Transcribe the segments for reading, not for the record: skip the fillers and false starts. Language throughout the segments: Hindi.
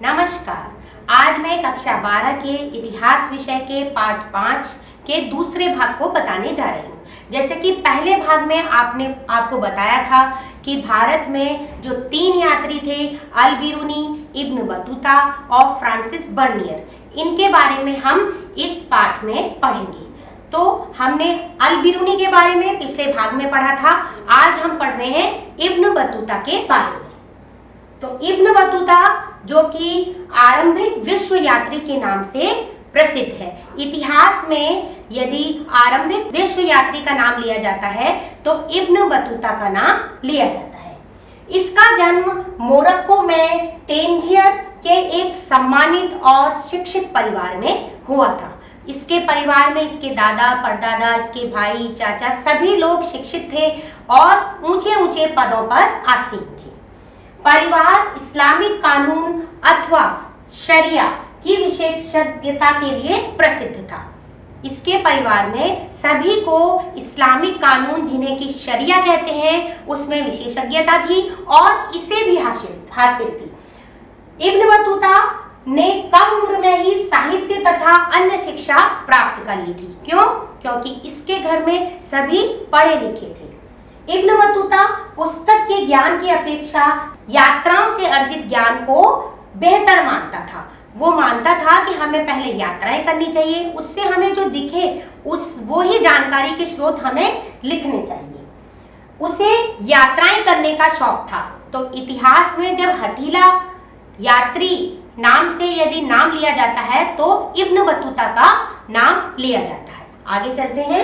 नमस्कार। आज मैं कक्षा 12 के इतिहास विषय के पाठ 5 के दूसरे भाग को बताने जा रही हूँ। जैसे कि पहले भाग में आपको बताया था कि भारत में जो 3 यात्री थे, अल बिरूनी, इब्न बतूता और फ्रांसिस बर्नियर, इनके बारे में हम इस पाठ में पढ़ेंगे। तो हमने अल बिरूनी के बारे में पिछले भाग में पढ़ा था। आज हम पढ़ रहे हैं इब्न बतूता के बारे में। तो इब्न बतूता जो कि आरंभिक विश्व यात्री के नाम से प्रसिद्ध है। इतिहास में यदि आरंभिक विश्व यात्री का नाम लिया जाता है तो इब्न बतूता का नाम लिया जाता है। इसका जन्म मोरक्को में तेंजियर के एक सम्मानित और शिक्षित परिवार में हुआ था। इसके परिवार में इसके दादा, परदादा, इसके भाई, चाचा सभी लोग शिक्षित थे और ऊंचे ऊंचे पदों पर आसीन थे। परिवार इस्लामिक कानून अथवा शरिया की विशेषज्ञता के लिए प्रसिद्ध था। इसके परिवार में सभी को इस्लामिक कानून, जिन्हें कि शरिया कहते हैं, उसमें विशेषज्ञता थी और इसे भी हासिल थी। इब्न बतूता ने कम उम्र में ही साहित्य तथा अन्य शिक्षा प्राप्त कर ली थी। क्यों? क्योंकि इसके घर में सभी पढ़े लिखे थे। इब्न बतूता पुस्तक के ज्ञान की अपेक्षा यात्राओं से अर्जित ज्ञान को बेहतर मानता था। वो मानता था कि हमें पहले यात्राएं करनी चाहिए, उससे हमें जो दिखे वो ही जानकारी के स्रोत हमें लिखने चाहिए। उसे यात्राएं करने का शौक था। तो इतिहास में जब हठीला यात्री नाम से यदि नाम लिया जाता है तो इब्न बतूता का नाम लिया जाता है। आगे चलते हैं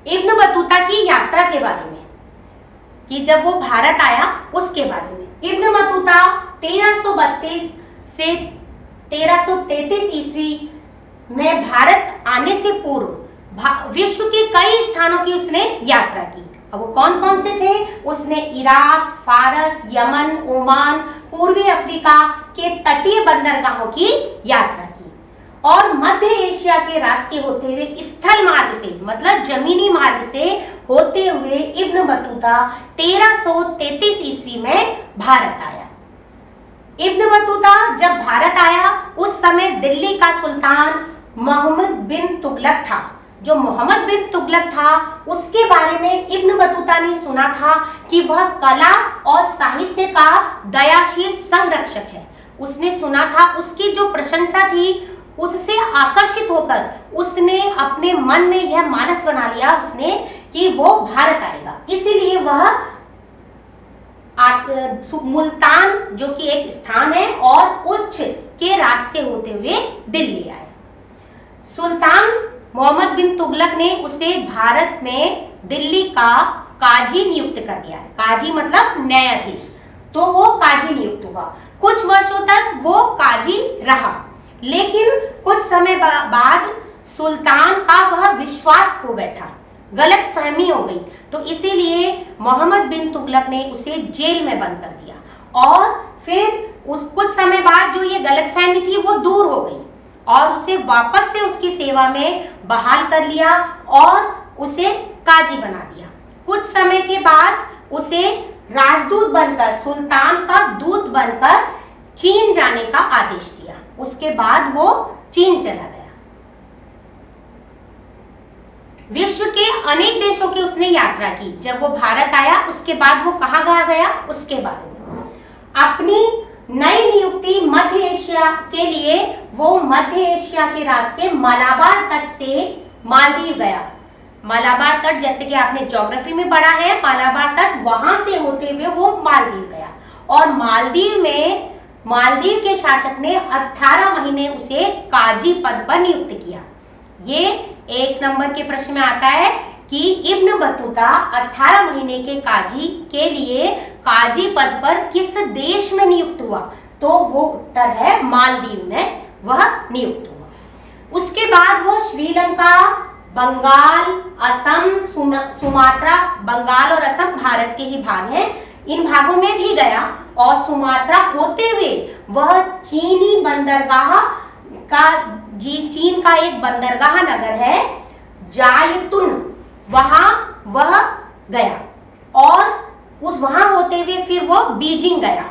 इब्न बतूता की यात्रा के बारे में, कि जब वो भारत आया उसके बारे में। इब्न बतूता 1332 से 1333 ईस्वी में भारत आने से पूर्व विश्व के कई स्थानों की उसने यात्रा की। अब वो कौन कौन से थे? उसने इराक, फारस, यमन, ओमान, पूर्वी अफ्रीका के तटीय बंदरगाहों की यात्रा की और मध्य एशिया के रास्ते होते हुए स्थल मार्ग से, मतलब जमीनी मार्ग से होते हुए इब्न बतूता 1333 ईस्वी में भारत आया। इब्न बतूता जब भारत आया उस समय दिल्ली का सुल्तान मोहम्मद बिन तुगलक था। जो मोहम्मद बिन तुगलक था उसके बारे में इब्न बतूता ने सुना था कि वह कला और साहित्य का दयाशील संरक्षक है। उसने सुना था, उसकी जो प्रशंसा थी उससे आकर्षित होकर उसने अपने मन में यह मानस बना लिया उसने कि वो भारत आएगा। इसीलिए वह मुल्तान, जो कि एक स्थान है, और उच्च के रास्ते होते हुए दिल्ली आए। सुल्तान मोहम्मद बिन तुगलक ने उसे भारत में दिल्ली का काजी नियुक्त कर दिया। काजी मतलब न्यायाधीश। तो वो काजी नियुक्त हुआ। कुछ वर्षों तक वो काजी रहा, लेकिन कुछ समय बाद सुल्तान का वह विश्वास खो बैठा, गलत फहमी हो गई। तो इसीलिए मोहम्मद बिन तुगलक ने उसे जेल में बंद कर दिया और फिर कुछ समय बाद जो ये गलत फहमी थी वो दूर हो गई और उसे वापस से उसकी सेवा में बहाल कर लिया और उसे काजी बना दिया। कुछ समय के बाद उसे राजदूत बनकर, सुल्तान का दूत बनकर चीन जाने का आदेश दिया। उसके बाद वो चीन चला गया। विश्व के अनेक देशों की उसने यात्रा की। जब वो भारत आया उसके बाद वो कहाँ गया उसके बारे में। अपनी नई नियुक्ति मध्य एशिया के लिए वो मध्य एशिया के रास्ते मलाबार तट से मालदीव गया। मलाबार तट, जैसे कि आपने ज्योग्राफी में पढ़ा है, मलाबार तट, वहां से होते हुए वो मालदीव गया और मालदीव के शासक ने 18 महीने उसे काजी पद पर नियुक्त किया। ये 1 नंबर के प्रश्न में आता है कि इब्न बतूता 18 महीने के काजी के लिए काजी पद पर किस देश में नियुक्त हुआ? तो वो उत्तर है मालदीव में वह नियुक्त हुआ। उसके बाद वो श्रीलंका, बंगाल, असम, सुमात्रा, बंगाल और असम भारत के ही भाग हैं, इन भागों में भी गया और सुमात्रा होते हुए वह चीनी बंदरगाह का, चीन का एक बंदरगाह नगर है जायतुन, वहां वह गया और वहां होते हुए फिर वो बीजिंग गया।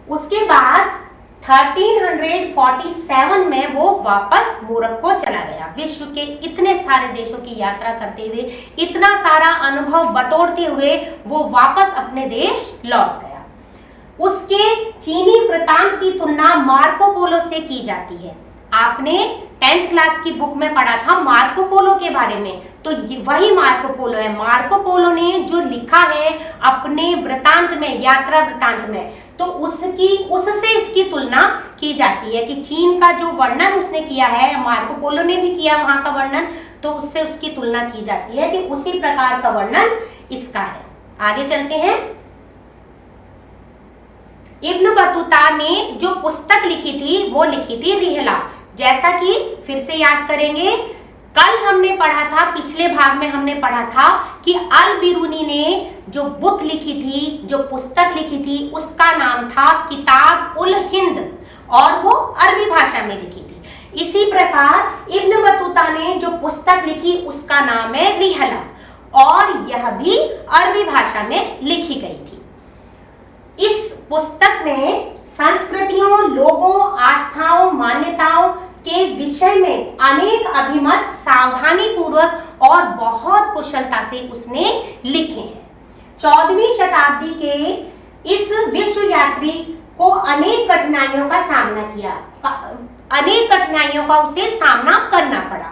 उसके बाद 1347 में वो वापस मोरक्को चला गया। विश्व के इतने सारे देशों की यात्रा करते हुए, इतना सारा अनुभव बटोरते हुए वो वापस अपने देश लौट गया। उसके चीनी वृतांत की तुलना मार्को पोलो से की जाती है। आपने 10th क्लास की बुक में पढ़ा था मार्को पोलो के बारे में, तो वही मार्को पोलो है। मार्को पोलो ने जो लिखा है अपने वृतांत में, यात्रा वृतांत में, तो उससे इसकी तुलना की जाती है कि चीन का जो वर्णन उसने किया है, मार्को पोलो ने भी किया वहां का वर्णन, तो उससे उसकी तुलना की जाती है कि उसी प्रकार का वर्णन इसका है। आगे चलते हैं। इब्न बतूता ने जो पुस्तक लिखी थी वो लिखी थी रिहला। जैसा कि फिर से याद करेंगे, कल हमने पढ़ा था, पिछले भाग में हमने पढ़ा था कि अल बिरूनी ने जो बुक लिखी थी, जो पुस्तक लिखी थी, उसका नाम था किताब उल हिंद और वो अरबी भाषा में लिखी थी। इसी प्रकार इब्न बतूता ने जो पुस्तक लिखी उसका नाम है रिहला और यह भी अरबी भाषा में लिखी गई थी। इस पुस्तक में संस्कृतियों, लोगों, आस्थाओं, मान्यताओं के विषय में अनेक अभिमत सावधानी पूर्वक और बहुत कुशलता से उसने लिखे हैं। 14वीं शताब्दी के इस विश्व यात्री को अनेक कठिनाइयों का सामना किया, अनेक कठिनाइयों का उसे सामना करना पड़ा।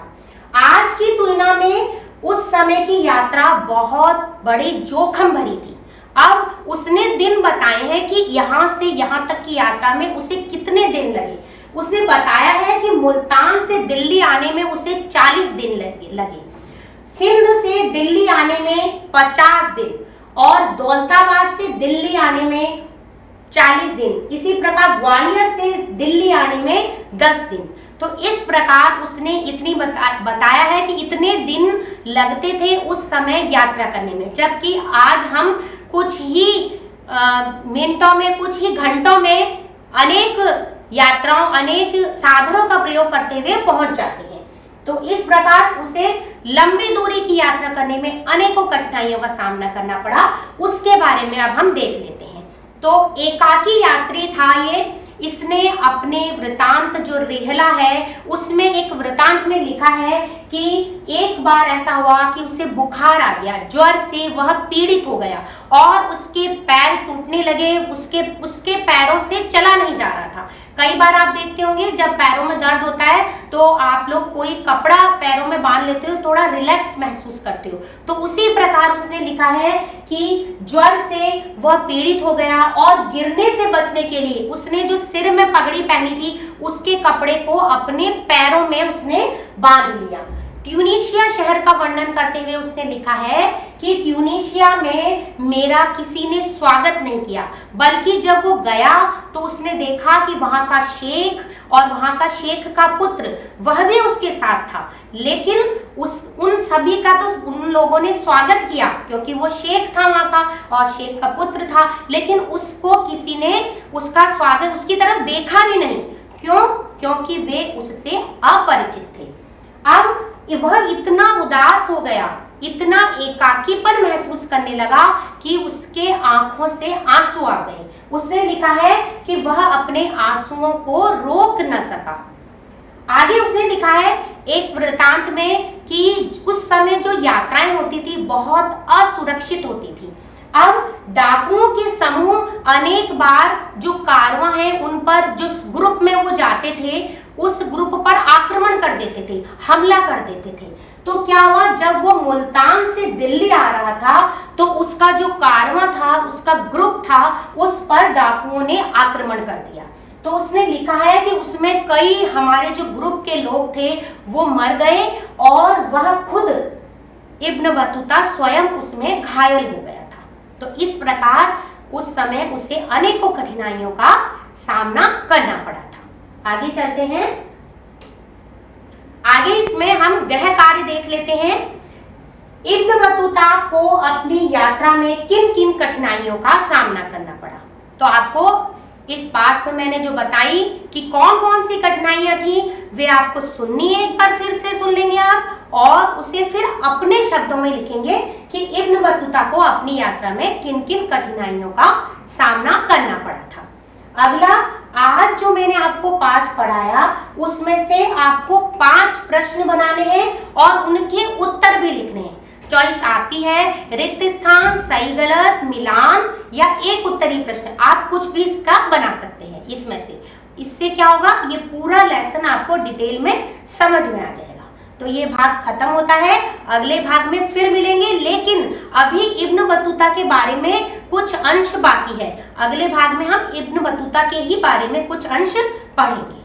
आज की तुलना में उस समय की यात्रा बहुत बड़ी जोखिम भरी थी। अब उसने दिन बताए हैं कि यहाँ से यहाँ तक की यात्रा में उसे कितने दिन लगे। उसने बताया है कि मुल्तान से दिल्ली आने में उसे 40 दिन लगे, सिंध से दिल्ली आने में 50 दिन और दौलताबाद से दिल्ली आने में 40 दिन, इसी प्रकार ग्वालियर से दिल्ली आने में 10 दिन। तो इस प्रकार उसने इतनी बताया है कि इतने दिन लगते थे उस समय यात्रा करने में, जबकि आज हम कुछ ही मिनटों में, कुछ ही घंटों में अनेक यात्राओं, अनेक साधनों का प्रयोग करते हुए पहुंच जाते हैं। तो इस प्रकार उसे लंबी दूरी की यात्रा करने में अनेकों कठिनाइयों का सामना करना पड़ा। उसके बारे में अब हम देख लेते हैं। तो एकाकी यात्री था ये। इसने अपने वृतांत जो रिहला है उसमें एक वृतांत में लिखा है कि एक बार ऐसा हुआ कि उसे बुखार आ गया, ज्वर से वह पीड़ित हो गया और उसके पैर टूटने लगे, उसके पैरों से चला नहीं जा रहा था। कई बार आप देखते होंगे जब पैरों में दर्द होता है तो आप लोग कोई कपड़ा पैरों में बांध लेते हो, थोड़ा रिलैक्स महसूस करते हो। तो उसी प्रकार उसने लिखा है कि ज्वर से वह पीड़ित हो गया और गिरने से बचने के लिए उसने जो सिर में पगड़ी पहनी थी उसके कपड़े को अपने पैरों में उसने बांध लिया। ट्यूनीशिया शहर का वर्णन करते हुए उसने लिखा है कि ट्यूनीशिया में मेरा किसी ने स्वागत नहीं किया, बल्कि जब वो गया तो उसने देखा कि वहां का शेख और वहां का शेख का पुत्र वह भी उसके साथ था, लेकिन उन सभी का तो उन लोगों ने स्वागत किया क्योंकि वो शेख था वहां का और शेख का पुत्र था, लेकिन उसको किसी ने उसका स्वागत, उसकी तरफ देखा भी नहीं। क्यों? क्योंकि वे उससे अपरिचित थे। अब वह इतना उदास हो गया, इतना एकाकीपन महसूस करने लगा कि उसके आंखों से आंसू आ गए। उसने लिखा है कि वह अपने आंसुओं को रोक न सका। आगे उसने लिखा है एक वृतांत में कि उस समय जो यात्राएं होती थी बहुत असुरक्षित होती थी। अब डाकुओं के समूह अनेक बार जो कारवां हैं उन पर, जो ग्रुप में वो जाते थे, उस ग्रुप पर आक्रमण कर देते थे, हमला कर देते थे। तो क्या हुआ, जब वो मुल्तान से दिल्ली आ रहा था तो उसका जो कारवां था, उसका ग्रुप था, उस पर डाकुओं ने आक्रमण कर दिया। तो उसने लिखा है कि उसमें कई हमारे जो ग्रुप के लोग थे वो मर गए और वह खुद इब्न बतूता स्वयं उसमें घायल हो गया था। तो इस प्रकार उस समय उसे अनेकों कठिनाइयों का सामना करना पड़ा था। आगे चलते हैं। आगे इसमें हम गृह कार्य देख लेते हैं। इब्न बतूता को अपनी यात्रा में किन किन कठिनाइयों का सामना करना पड़ा। तो आपको इस पाठ में मैंने जो बताई कि कौन कौन सी कठिनाइयां थी वे आपको सुननी है, एक बार फिर से सुन लेंगे आप और उसे फिर अपने शब्दों में लिखेंगे कि इब्न बतूता को अपनी यात्रा में किन किन कठिनाइयों का सामना करना पड़ा था। अगला, आज जो मैंने आपको पाठ पढ़ाया उसमें से आपको 5 प्रश्न बनाने हैं और उनके उत्तर भी लिखने हैं। चॉइस आपकी है, रिक्त स्थान, सही गलत, मिलान या एक उत्तरी प्रश्न, आप कुछ भी इसका बना सकते हैं इसमें से। इससे क्या होगा, ये पूरा लेसन आपको डिटेल में समझ में आ जाएगा। तो ये भाग खत्म होता है, अगले भाग में फिर मिलेंगे, लेकिन अभी इब्न बतूता के बारे में कुछ अंश बाकी है। अगले भाग में हम इब्न बतूता के ही बारे में कुछ अंश पढ़ेंगे।